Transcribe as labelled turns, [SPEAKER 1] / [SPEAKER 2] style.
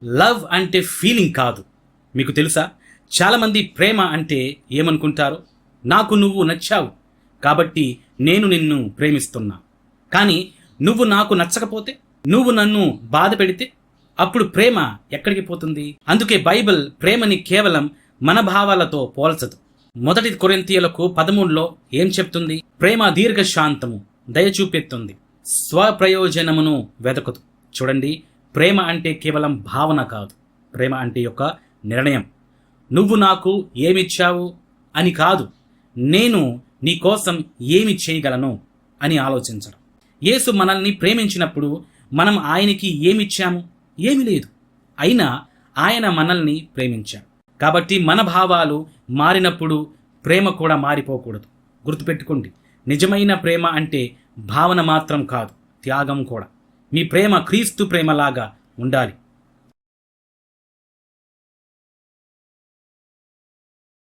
[SPEAKER 1] Love అంటే feeling కాదు. మీకు తెలుసా, చాలామంది ప్రేమ అంటే ఏమనుకుంటారు? నాకు నువ్వు నచ్చావు కాబట్టి నేను నిన్ను ప్రేమిస్తున్నా. కానీ నువ్వు నాకు నచ్చకపోతే, నువ్వు నన్ను బాధ పెడితే అప్పుడు ప్రేమ ఎక్కడికి పోతుంది? అందుకే బైబిల్ ప్రేమని కేవలం మన భావాలతో పోల్చదు. 1 కొరింథీయులకు 13లో ఏం చెప్తుంది? ప్రేమ దీర్ఘశాంతము, దయ చూపెత్తుంది, స్వప్రయోజనమును వెతకదు. చూడండి, ప్రేమ అంటే కేవలం భావన కాదు. ప్రేమ అంటే ఒక నిర్ణయం. నువ్వు నాకు ఏమిచ్చావు అని కాదు, నేను నీ కోసం ఏమి చేయగలను అని ఆలోచించడం. యేసు మనల్ని ప్రేమించినప్పుడు మనం ఆయనకి ఏమిచ్చాము? ఏమీ లేదు. అయినా ఆయన మనల్ని ప్రేమించాడు. కాబట్టి మన భావాలు మారినప్పుడు ప్రేమ కూడా మారిపోకూడదు. గుర్తుపెట్టుకోండి, నిజమైన ప్రేమ అంటే భావన మాత్రం కాదు, త్యాగం కూడా. మీ ప్రేమ క్రీస్తు ప్రేమలాగా ఉండాలి.